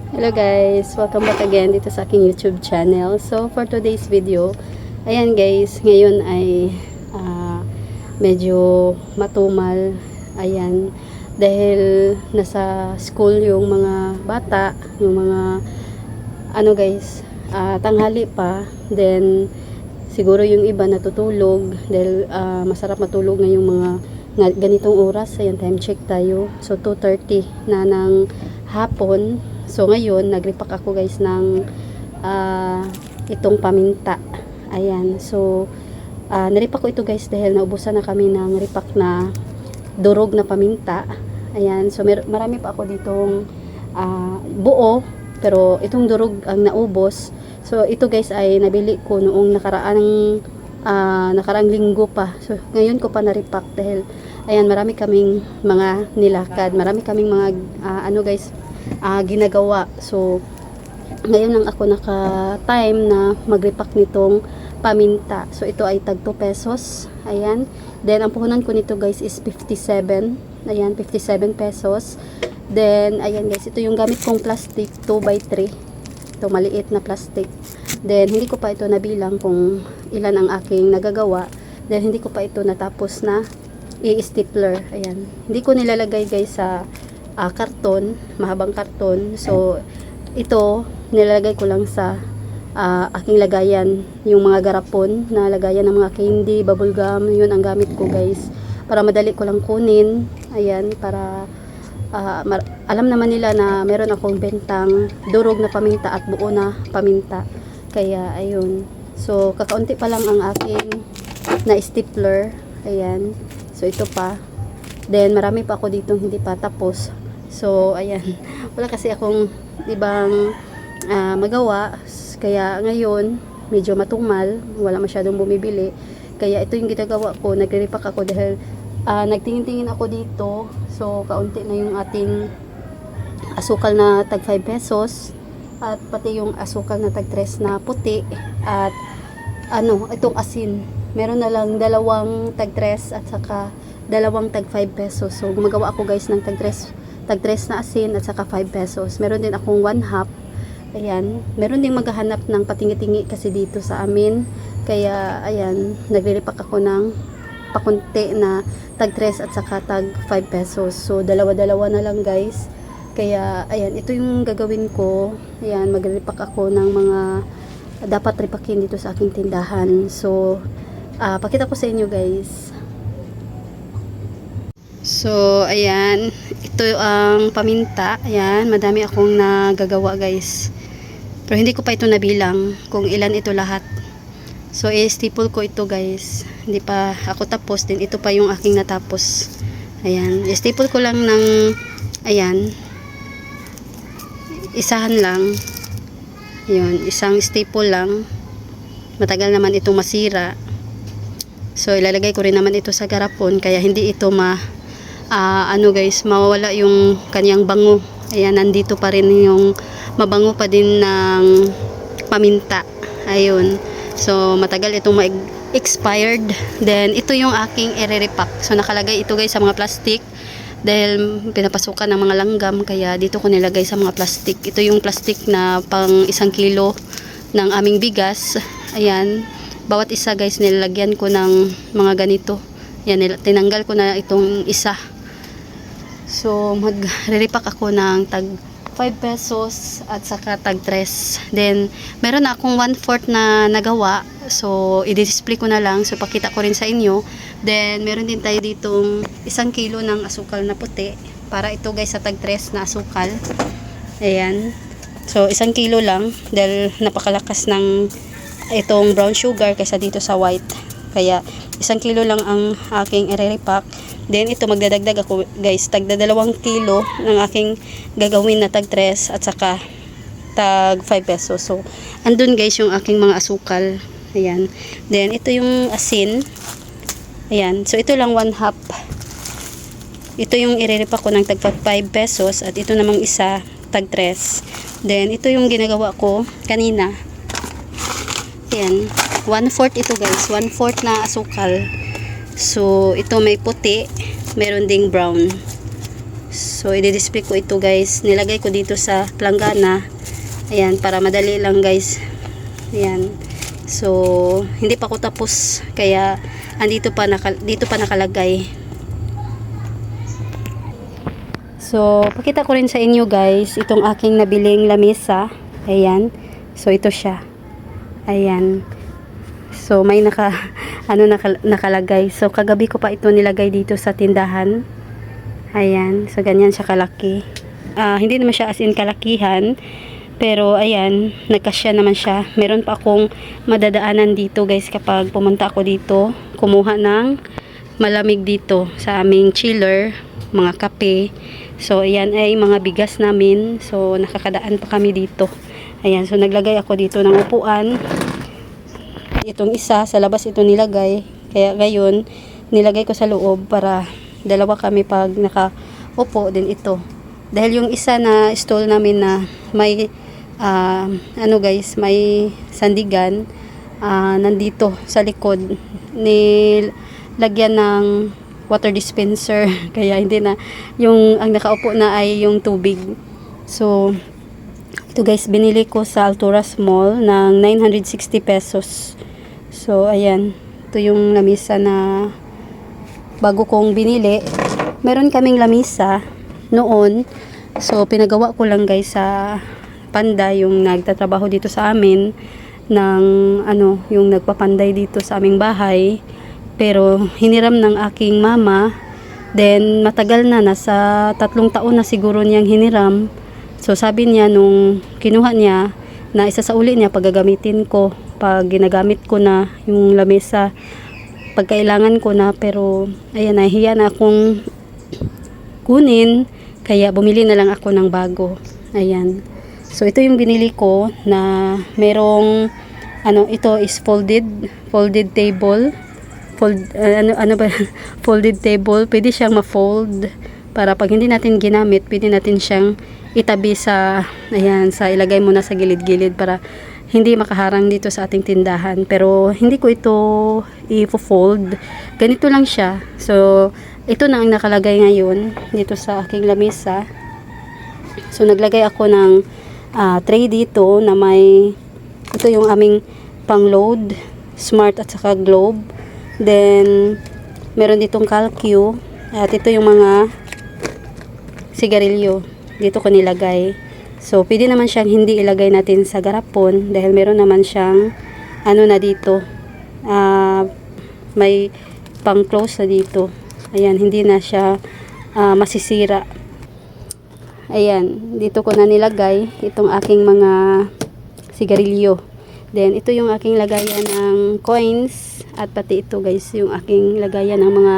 Hello guys, welcome back again dito sa aking YouTube channel. So for today's video, ayan guys, ngayon ay medyo matumal. Ayan, dahil nasa school yung mga bata, yung mga ano guys, tanghali pa. Then siguro yung iba natutulog dahil masarap matulog ngayong mga ganitong oras. Ayan, time check tayo. So 2:30 na ng hapon. So ngayon nagrepack ako guys ng itong paminta. Ayan, so nirepack ko ito guys dahil naubusan na kami ng repack na durog na paminta. Ayan, so marami pa ako ditong buo, pero itong durog ang naubos. So ito guys ay nabili ko noong nakaraang linggo pa. So ngayon ko pa na-repack dahil ayan, marami kaming mga nilakad, marami kaming mga ginagawa. So ngayon lang ako naka-time na mag-repack nitong paminta. So ito ay tag 2 pesos. Ayan. Then ang puhunan ko nito guys is 57. Ayan, 57 pesos. Then ayan guys, ito yung gamit kong plastic 2x3. Ito maliit na plastic. Then hindi ko pa ito nabilang kung ilan ang aking nagagawa. Then hindi ko pa ito natapos na i-stapler. Ayan. Hindi ko nilalagay guys sa karton, mahabang karton. So ito nilalagay ko lang sa aking lagayan, yung mga garapon na lagayan ng mga candy, bubble gum. Yun ang gamit ko guys, para madali ko lang kunin. Ayan, para alam naman nila na meron akong bentang durog na paminta at buo na paminta. Kaya ayun, so kakaunti pa lang ang aking na stapler. Ayan, so ito pa. Then marami pa ako dito hindi pa tapos. So ayan, wala kasi akong ibang magawa, kaya ngayon medyo matumal, wala masyadong bumibili. Kaya ito yung ginagawa ko, nagre-repack ako dahil nagtingin-tingin ako dito. So kaunti na yung ating asukal na tag 5 pesos at pati yung asukal na tag 3 na puti at itong asin. Meron na lang dalawang tag 3 at saka dalawang tag 5 pesos. So gumagawa ako guys ng tag 3 na asin at saka 5 pesos. Meron din akong 1/2. Ayan, meron din maghahanap ng patingi-tingi kasi dito sa amin. Kaya ayan, nagre-repack ako ng pakunti na tag 3 at saka tag 5 pesos. So dalawa-dalawa na lang guys. Kaya ayan, ito yung gagawin ko. Ayan, magre-repack ako ng mga dapat repakin dito sa aking tindahan. So pakita ko sa inyo guys. So ayan, ito ang paminta. Ayan, madami akong nagagawa guys, pero hindi ko pa ito nabilang kung ilan ito lahat. So i-staple ko ito guys, hindi pa ako tapos. Din ito pa yung aking natapos. Ayan, i-staple ko lang ng ayan, isahan lang. Yun, isang staple lang. Matagal naman itong masira. So ilalagay ko rin naman ito sa garapon, kaya hindi ito guys, mawawala yung kanyang bango. Ayan, nandito pa rin yung mabango pa din ng paminta. Ayun, so matagal itong expired. Then ito yung aking i-repack. So nakalagay ito guys sa mga plastic dahil pinapasukan ng mga langgam, kaya dito ko nilagay sa mga plastic. Ito yung plastic na pang 1 kilo ng aming bigas. Ayan, bawat isa guys nilalagyan ko ng mga ganito. Yan, tinanggal ko na itong isa. So magre-repack ako ng tag 5 pesos at saka tag 3. Then meron na akong 1/4 na nagawa. So i-display ko na lang. So pakita ko rin sa inyo. Then meron din tayo ditong 1 kilo ng asukal na puti. Para ito guys sa tag 3 na asukal. Ayan. So 1 kilo lang dahil napakalakas ng itong brown sugar kaysa dito sa white. Kaya 1 kilo lang ang aking i-repack. Then ito magdadagdag ako guys, tag 2 kilo ng aking gagawin na tag 3 at saka tag 5 pesos. So andun guys yung aking mga asukal. Ayan. Then ito yung asin. Ayan. So ito lang 1/2. Ito yung i-repack ko ng tag 5 pesos at ito namang isa tag 3. Then ito yung ginagawa ko kanina. Ayan. 1/4 ito guys, 1/4 na asukal. So ito may puti, meron ding brown. So, i-display ko ito guys. Nilagay ko dito sa planggana. Ayan, para madali lang guys. Ayan. So, hindi pa ako tapos. Kaya, dito pa nakalagay. So, pakita ko rin sa inyo guys, itong aking nabiling lamesa. Ayan. So, ito siya. Ayan. So, may nakalagay. So, kagabi ko pa ito nilagay dito sa tindahan. Ayan. So, ganyan siya kalaki. Hindi naman siya as in kalakihan. Pero, ayan. Nagkasya naman siya. Meron pa akong madadaanan dito, guys, kapag pumunta ako dito. Kumuha ng malamig dito sa aming chiller. Mga kape. So, ayan ay mga bigas namin. So, nakakadaan pa kami dito. Ayan. So, naglagay ako dito ng upuan. Itong isa sa labas ito nilagay, kaya ngayon nilagay ko sa loob para dalawa kami pag nakaupo din ito, dahil yung isa na stall namin na may guys, may sandigan, nandito sa likod nilagyan ng water dispenser kaya hindi na yung ang nakaupo na ay yung tubig. So ito guys, binili ko sa Alturas Mall ng 960 pesos. So, ayan. Ito yung lamisa na bago kong binili. Meron kaming lamisa noon. So, pinagawa ko lang guys sa Panda, yung nagtatrabaho dito sa amin ng yung nagpapanday dito sa aming bahay. Pero, hiniram ng aking mama. Then, matagal na. Nasa 3 taon na siguro niyang hiniram. So, sabi niya nung kinuha niya na isa sa uli niya paggagamitin ko. Pag ginagamit ko na yung lamesa, pagkailangan ko na, pero ayan, nahiya na akong kunin, kaya bumili na lang ako ng bago. Ayan. So ito yung binili ko na merong ito is folded table. Folded table. Pwede siyang ma-fold para pag hindi natin ginamit, pwede natin siyang itabi sa ilagay mo na sa gilid-gilid para hindi makaharang dito sa ating tindahan. Pero hindi ko ito i-fold. Ganito lang siya. So, ito na ang nakalagay ngayon dito sa aking lamesa. So, naglagay ako ng tray dito na may, ito yung aming pang-load, smart at saka globe. Then, meron ditong calcio. At ito yung mga sigarilyo. Dito ko nilagay. So, pwede naman siyang hindi ilagay natin sa garapon dahil meron naman siyang na dito. May pang-close na dito. Ayan, hindi na siya masisira. Ayan, dito ko na nilagay itong aking mga sigarilyo. Then, ito yung aking lagayan ng coins at pati ito guys, yung aking lagayan ng mga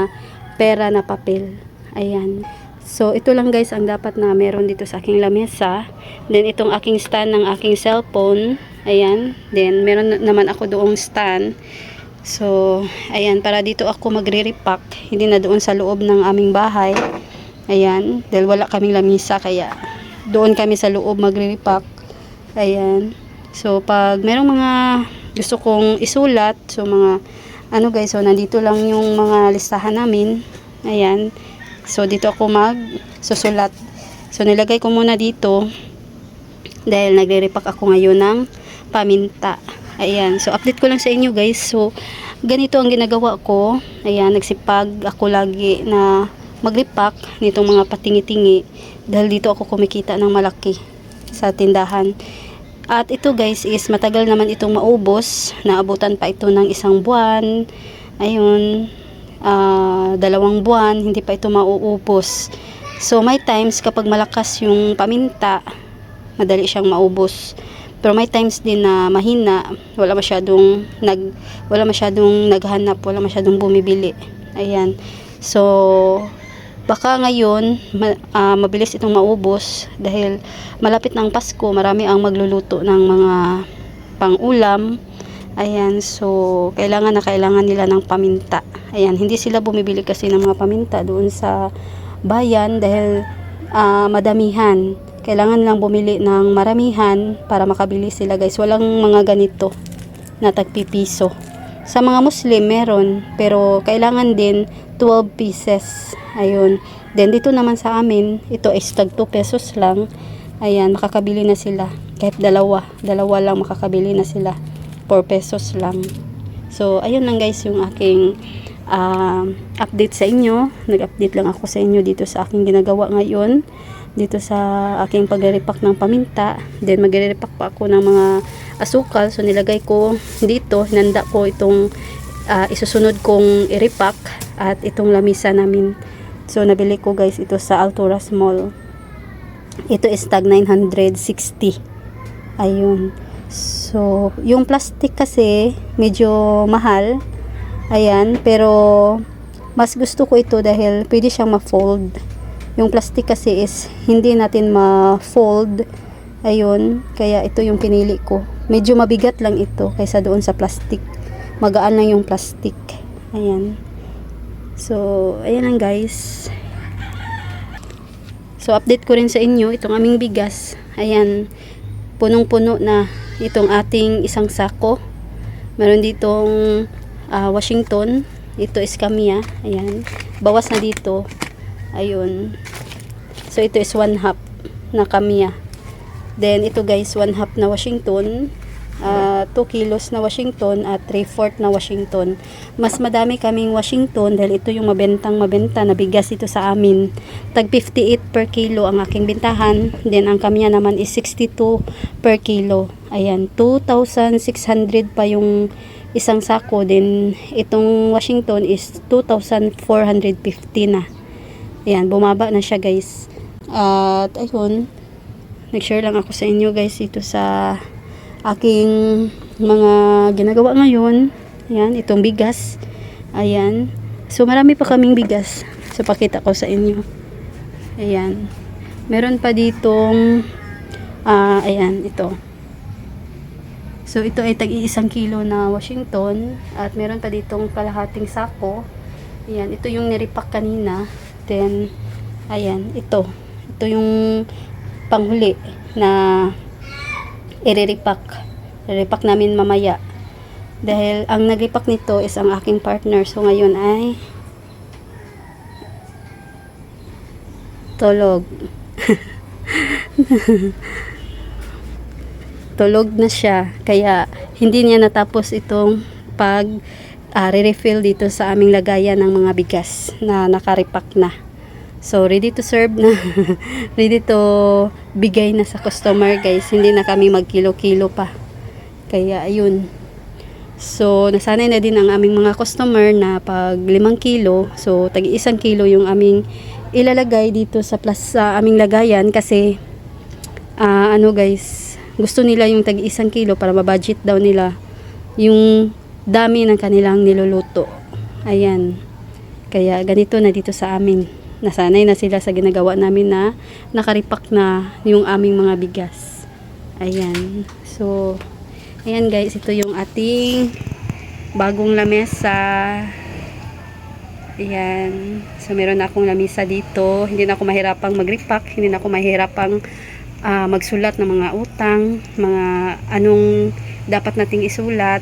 pera na papel. Ayan. So, ito lang guys ang dapat na meron dito sa aking lamesa. Then, itong aking stand ng aking cellphone. Ayan. Then, meron naman ako doong stand. So, ayan. Para dito ako magre-repack. Hindi na doon sa loob ng aming bahay. Ayan. Dahil wala kaming lamesa. Kaya, doon kami sa loob magre-repack. Ayan. So, pag merong mga gusto kong isulat. So, mga guys. So, nandito lang yung mga listahan namin. Ayan. So, dito ako susulat. So, nilagay ko muna dito dahil nagre-repack ako ngayon ng paminta. Ayan. So, update ko lang sa inyo guys. So, ganito ang ginagawa ko. Ayan. Nagsipag ako lagi na mag-repack nitong mga patingi-tingi dahil dito ako kumikita ng malaki sa tindahan. At ito guys is matagal naman itong maubos. Naabutan pa ito ng 1 buwan. Ayun. 2 buwan, hindi pa ito mauubos. So, may times kapag malakas yung paminta, madali siyang maubos. Pero may times din na mahina, wala masyadong naghanap, wala masyadong bumibili. Ayan. So, baka ngayon, mabilis itong maubos dahil malapit ng Pasko, marami ang magluluto ng mga pang-ulam. Ayan, so kailangan nila ng paminta. Ayan, hindi sila bumibili kasi ng mga paminta doon sa bayan dahil madamihan. Kailangan lang bumili ng maramihan para makabili sila guys. Walang mga ganito na tagpipiso. Sa mga Muslim meron, pero kailangan din 12 pieces. Ayun. Then dito naman sa amin, ito is tag 2 pesos lang. Ayan, makakabili na sila. Kahit dalawa lang makakabili na sila. 4 pesos lang. So, ayun lang guys yung aking update sa inyo. Nag-update lang ako sa inyo dito sa aking ginagawa ngayon. Dito sa aking pagre-repack ng paminta. Then, magre-repack pa ako ng mga asukal. So, nilagay ko dito. Hinanda ko itong isusunod kong i-repack. At itong lamisa namin. So, nabili ko guys ito sa Alturas Mall. Ito is tag 960. Ayun. So, yung plastic kasi medyo mahal. Ayan, pero mas gusto ko ito dahil pwede siyang ma-fold. Yung plastic kasi is hindi natin ma-fold. Ayun, kaya ito yung pinili ko. Medyo mabigat lang ito kaysa doon sa plastic. Magaan lang yung plastic. Ayan. So, ayan lang guys. So, update ko rin sa inyo itong aming bigas. Ayan, punong-puno na itong ating isang sako. Meron ditong Washington. Ito is Kamiya. Ayan, bawas na dito. Ayun. So, ito is 1/2 na Kamiya. Then, ito guys, 1/2 na Washington. 2 kilos na Washington at 3/4 na Washington. Mas madami kaming Washington dahil ito yung mabenta na bigas ito sa amin. Tag 58 per kilo ang aking bintahan. Then ang Kamiya naman is 62 per kilo. Ayan, 2,600 pa yung isang sako. Then itong Washington is 2,450 na. Ayan, bumaba na siya guys. At ayun, nag-share lang ako sa inyo guys ito sa aking mga ginagawa ngayon. Ayan, itong bigas. Ayan. So, marami pa kaming bigas. So, pakita ko sa inyo. Ayan. Meron pa ditong ayan, ito. So, ito ay tag-1 kilo na Washington. At meron pa ditong kalahating sako. Ayan, ito yung nirepack kanina. Then, ayan, ito. Ito yung panghuli na i-repack namin mamaya dahil ang nag-repack nito is ang aking partner. So ngayon ay tulog tulog na siya kaya hindi niya natapos itong pag re-refill dito sa aming lagayan ng mga bigas na naka-repack na. So, ready to serve na. Ready to bigay na sa customer, guys. Hindi na kami mag-kilo-kilo pa. Kaya, ayun. So, nasanay na din ang aming mga customer na pag 5 kilo, so, tag 1 kilo yung aming ilalagay dito sa sa aming lagayan kasi, ano guys, gusto nila yung tag 1 kilo para mabudget daw nila yung dami ng kanilang niluluto. Ayan. Kaya, ganito na dito sa amin. Nasanay na sila sa ginagawa namin na nakaripak na yung aming mga bigas. Ayan. So, ayan guys, ito yung ating bagong lamesa. Ayan. So, meron na akong lamesa dito. Hindi na ako mahirapang mag-repack. Hindi na ako mahirapang magsulat ng mga utang. Mga anong dapat nating isulat.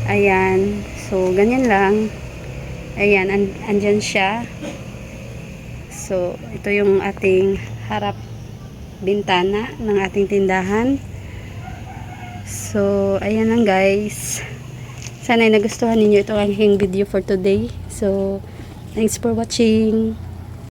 Ayan. So, ganyan lang. Ayan, andyan siya. So, ito yung ating harap bintana ng ating tindahan. So, ayan lang guys. Sana ay nagustuhan ninyo itong aking video for today. So, thanks for watching.